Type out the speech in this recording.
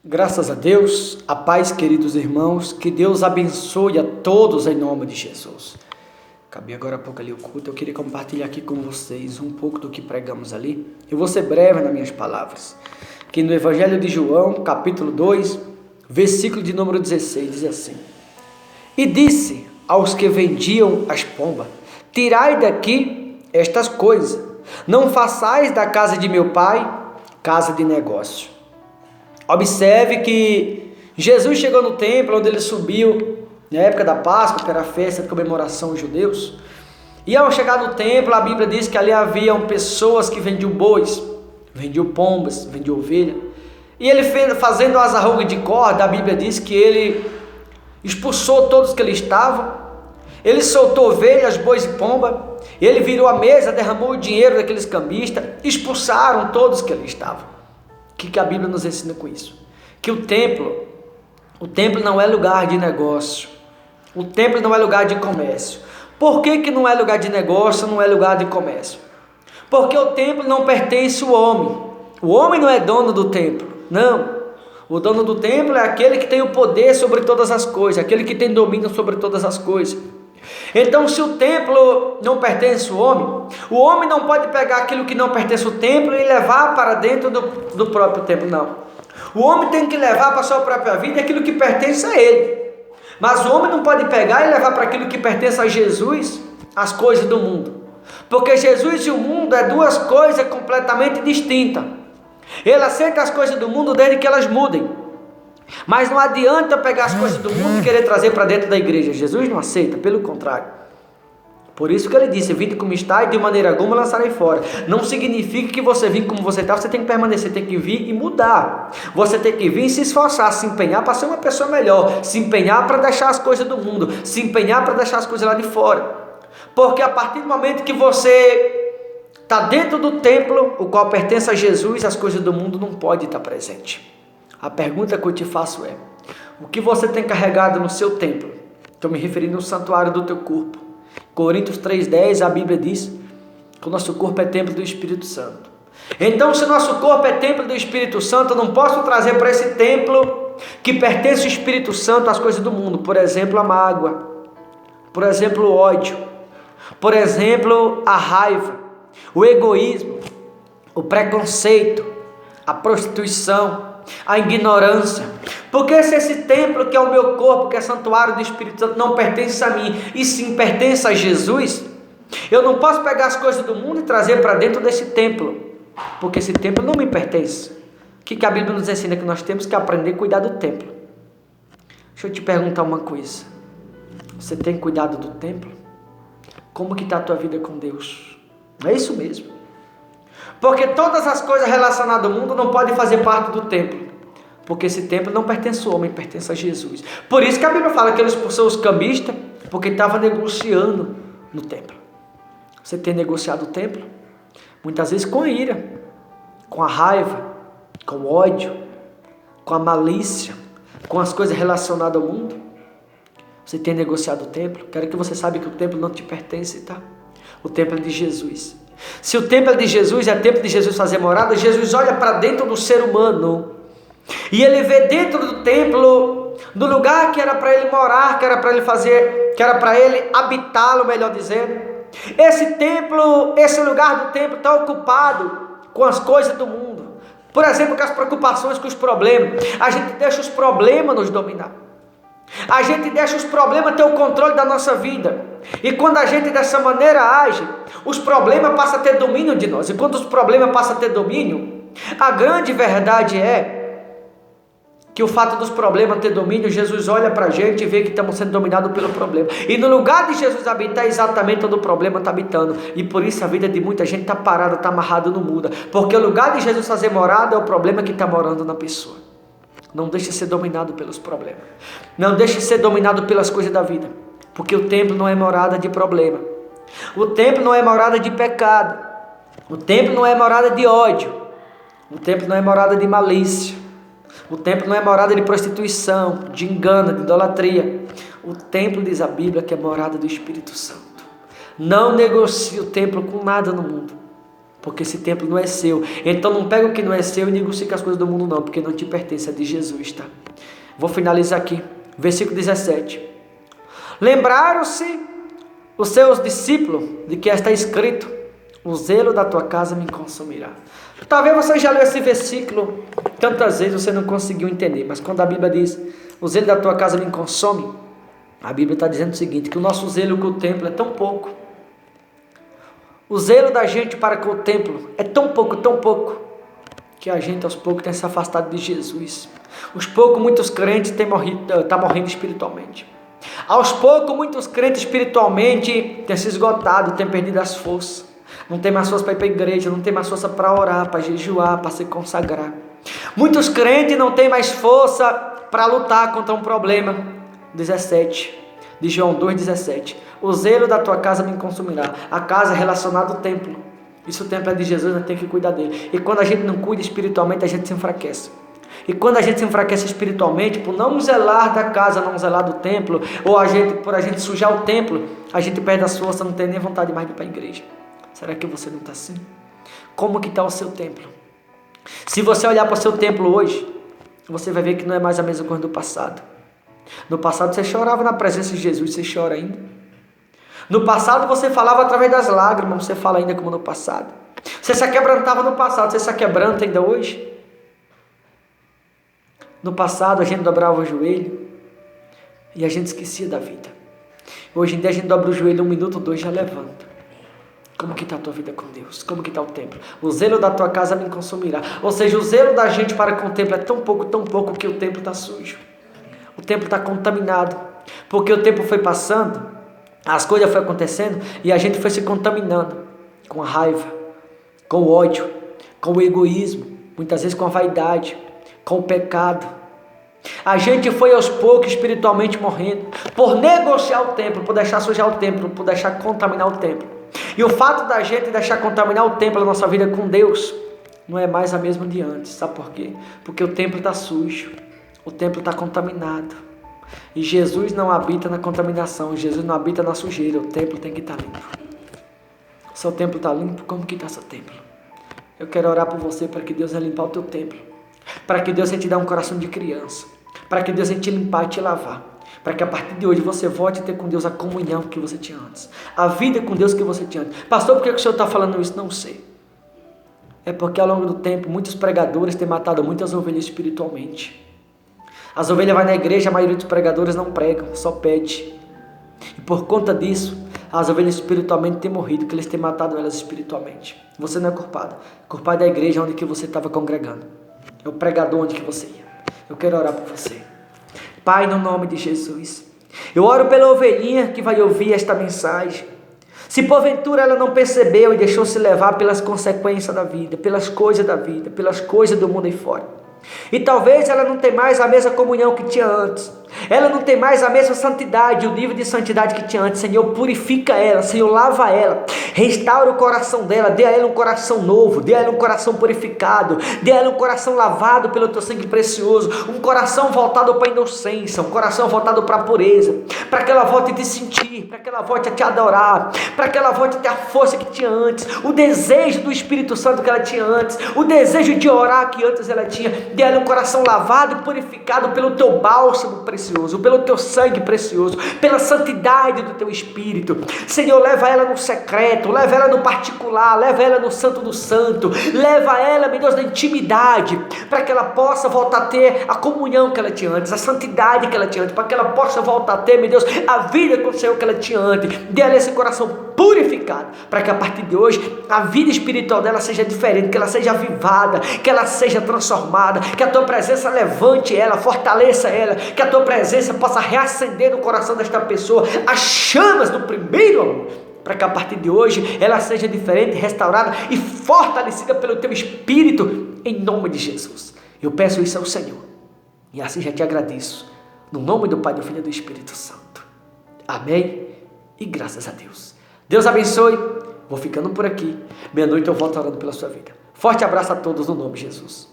Graças a Deus, a paz, queridos irmãos, que Deus abençoe a todos em nome de Jesus. Acabei agora há pouco ali o culto, eu queria compartilhar aqui com vocês um pouco do que pregamos ali. Eu vou ser breve nas minhas palavras. Aqui no Evangelho de João, capítulo 2, versículo de número 16, diz assim: E disse aos que vendiam as pombas: Tirai daqui estas coisas, não façais da casa de meu pai casa de negócio. Observe que Jesus chegou no templo onde ele subiu na época da Páscoa, que era a festa de comemoração dos judeus. E ao chegar no templo, a Bíblia diz que ali haviam pessoas que vendiam bois, vendiam pombas, vendiam ovelha. E ele fazendo as arrugas de corda, a Bíblia diz que ele expulsou todos que ali estavam. Ele soltou ovelhas, bois e pomba. Ele virou a mesa, derramou o dinheiro daqueles cambistas, expulsaram todos que ali estavam. O que a Bíblia nos ensina com isso? Que o templo não é lugar de negócio. O templo não é lugar de comércio. Por que não é lugar de negócio, não é lugar de comércio? Porque o templo não pertence ao homem. O homem não é dono do templo, não. O dono do templo é aquele que tem o poder sobre todas as coisas, aquele que tem domínio sobre todas as coisas. Então, se o templo não pertence ao homem, o homem não pode pegar aquilo que não pertence ao templo e levar para dentro do próprio templo, não. O homem tem que levar para a sua própria vida aquilo que pertence a ele. Mas o homem não pode pegar e levar para aquilo que pertence a Jesus as coisas do mundo. Porque Jesus e o mundo é duas coisas completamente distintas. Ele aceita as coisas do mundo desde que elas mudem. Mas não adianta pegar as coisas do mundo e querer trazer para dentro da igreja. Jesus não aceita, pelo contrário. Por isso que ele disse: vinde como está e de maneira alguma lançarei fora. Não significa que você vir como você está, você tem que permanecer, tem que vir e mudar. Você tem que vir e se esforçar, se empenhar para ser uma pessoa melhor, se empenhar para deixar as coisas do mundo, se empenhar para deixar as coisas lá de fora. Porque a partir do momento que você está dentro do templo, o qual pertence a Jesus, as coisas do mundo não podem estar presentes. A pergunta que eu te faço é: o que você tem carregado no seu templo? Estou me referindo ao santuário do teu corpo. Coríntios 3,10, a Bíblia diz que o nosso corpo é templo do Espírito Santo. Então, se o nosso corpo é templo do Espírito Santo, eu não posso trazer para esse templo que pertence ao Espírito Santo as coisas do mundo. Por exemplo, a mágoa. Por exemplo, o ódio. Por exemplo, a raiva. O egoísmo. O preconceito. A prostituição. A ignorância. Porque se esse templo que é o meu corpo, que é santuário do Espírito Santo, não pertence a mim e sim pertence a Jesus, eu não posso pegar as coisas do mundo e trazer para dentro desse templo, porque esse templo não me pertence. O que a Bíblia nos ensina? Que nós temos que aprender a cuidar do templo. Deixa eu te perguntar uma coisa: você tem cuidado do templo? Como que está a tua vida com Deus? É isso mesmo. Porque todas as coisas relacionadas ao mundo não podem fazer parte do templo. Porque esse templo não pertence ao homem, pertence a Jesus. Por isso que a Bíblia fala que ele expulsou os cambistas, porque estava negociando no templo. Você tem negociado o templo? Muitas vezes com a ira, com a raiva, com o ódio, com a malícia, com as coisas relacionadas ao mundo. Você tem negociado o templo? Quero que você saiba que o templo não te pertence, tá? O templo é de Jesus. Se o templo é de Jesus, é tempo de Jesus fazer morada, Jesus olha para dentro do ser humano e ele vê dentro do templo, do lugar que era para ele morar, que era para ele fazer, que era para ele habitá-lo, melhor dizendo. Esse templo, esse lugar do templo está ocupado com as coisas do mundo. Por exemplo, com as preocupações, com os problemas. A gente deixa os problemas nos dominar. A gente deixa os problemas ter o controle da nossa vida. E quando a gente dessa maneira age, os problemas passam a ter domínio de nós. E quando os problemas passam a ter domínio, a grande verdade é que o fato dos problemas ter domínio, Jesus olha para a gente e vê que estamos sendo dominados pelo problema. E no lugar de Jesus habitar, é exatamente onde o problema está habitando. E por isso a vida de muita gente está parada, está amarrada, não muda. Porque o lugar de Jesus fazer morada é o problema que está morando na pessoa. Não deixe ser dominado pelos problemas. Não deixe ser dominado pelas coisas da vida. Porque o templo não é morada de problema. O templo não é morada de pecado. O templo não é morada de ódio. O templo não é morada de malícia. O templo não é morada de prostituição, de engano, de idolatria. O templo, diz a Bíblia, que é morada do Espírito Santo. Não negocie o templo com nada no mundo. porque esse templo não é seu. Então não pega o que não é seu e negocia com as coisas do mundo não, porque não te pertence, é de Jesus, tá? Vou finalizar aqui, versículo 17. Lembraram-se os seus discípulos de que está escrito: o zelo da tua casa me consumirá. Talvez você já leu esse versículo tantas vezes, você não conseguiu entender, mas quando a Bíblia diz: o zelo da tua casa me consome, a Bíblia está dizendo o seguinte, que o nosso zelo com o templo é tão pouco. O zelo da gente para com o templo é tão pouco, que a gente aos poucos tem se afastado de Jesus. Aos poucos muitos crentes estão morrendo espiritualmente. Aos poucos muitos crentes espiritualmente têm se esgotado, têm perdido as forças. Não tem mais força para ir para a igreja, não tem mais força para orar, para jejuar, para se consagrar. Muitos crentes não têm mais força para lutar contra um problema. 17 de João 2,17. O zelo da tua casa me consumirá. A casa é relacionada ao templo. Isso o templo é de Jesus, nós temos que cuidar dele. E quando a gente não cuida espiritualmente, a gente se enfraquece. E quando a gente se enfraquece espiritualmente, por não zelar da casa, não zelar do templo, ou por a gente sujar o templo, a gente perde as forças, não tem nem vontade mais de ir para a igreja. Será que você não está assim? Como que está o seu templo? Se você olhar para o seu templo hoje, você vai ver que não é mais a mesma coisa do passado. No passado você chorava na presença de Jesus, você chora ainda. No passado você falava através das lágrimas, você fala ainda como no passado. Você se aquebrantava no passado, você se aquebranta ainda hoje. No passado a gente dobrava o joelho e a gente esquecia da vida. Hoje em dia a gente dobra o joelho 1 minuto, 2, já levanta. Como que está a tua vida com Deus? Como que está o templo? O zelo da tua casa me consumirá. Ou seja, o zelo da gente para com o templo é tão pouco que o templo está sujo. O templo está contaminado. Porque o tempo foi passando, as coisas foram acontecendo e a gente foi se contaminando com a raiva, com o ódio, com o egoísmo, muitas vezes com a vaidade, com o pecado. A gente foi aos poucos espiritualmente morrendo por negociar o templo, por deixar sujar o templo, por deixar contaminar o templo. E o fato da gente deixar contaminar o templo da nossa vida com Deus não é mais a mesma de antes. Sabe por quê? Porque o templo está sujo, o templo está contaminado. E Jesus não habita na contaminação, Jesus não habita na sujeira, o templo tem que estar limpo. Seu templo está limpo? Como que está seu templo? Eu quero orar por você para que Deus venha limpar o teu templo, para que Deus venha te dar um coração de criança, para que Deus venha te limpar e te lavar, para que a partir de hoje você volte a ter com Deus a comunhão que você tinha antes, a vida com Deus que você tinha antes. Pastor, por que o senhor está falando isso? Não sei. É porque ao longo do tempo muitos pregadores têm matado muitas ovelhas espiritualmente. As ovelhas vão na igreja, a maioria dos pregadores não pregam, só pede. E por conta disso, as ovelhas espiritualmente têm morrido, que eles têm matado elas espiritualmente. Você não é culpado. Culpado é a igreja onde que você estava congregando. É o pregador onde que você ia. Eu quero orar por você. Pai, no nome de Jesus, eu oro pela ovelhinha que vai ouvir esta mensagem. Se porventura ela não percebeu e deixou se levar pelas consequências da vida, pelas coisas da vida, pelas coisas do mundo aí fora. E talvez ela não tenha mais a mesma comunhão que tinha antes. Ela não tem mais a mesma santidade, o nível de santidade que tinha antes. Senhor, purifica ela, Senhor, lava ela, restaura o coração dela, dê a ela um coração novo, dê a ela um coração purificado, dê a ela um coração lavado pelo teu sangue precioso, um coração voltado para a inocência, um coração voltado para a pureza, para que ela volte a te sentir, para que ela volte a te adorar, para que ela volte a ter a força que tinha antes, o desejo do Espírito Santo que ela tinha antes, o desejo de orar que antes ela tinha. Dê a ela um coração lavado e purificado pelo teu bálsamo precioso, pelo teu sangue precioso, pela santidade do teu Espírito. Senhor, leva ela no secreto, leva ela no particular, leva ela no santo do santo, leva ela, meu Deus, na intimidade, para que ela possa voltar a ter a comunhão que ela tinha antes, a santidade que ela tinha antes, para que ela possa voltar a ter, meu Deus, a vida com o Senhor que ela tinha antes. Dê a ela esse coração purificado, para que a partir de hoje a vida espiritual dela seja diferente, que ela seja avivada, que ela seja transformada, que a tua presença levante ela, fortaleça ela, que a tua presença possa reacender no coração desta pessoa as chamas do primeiro amor, para que a partir de hoje ela seja diferente, restaurada e fortalecida pelo teu Espírito, em nome de Jesus. Eu peço isso ao Senhor e assim já te agradeço, no nome do Pai, do Filho e do Espírito Santo. Amém e graças a Deus. Deus abençoe. Vou ficando por aqui. Meia-noite eu volto orando pela sua vida. Forte abraço a todos no nome de Jesus.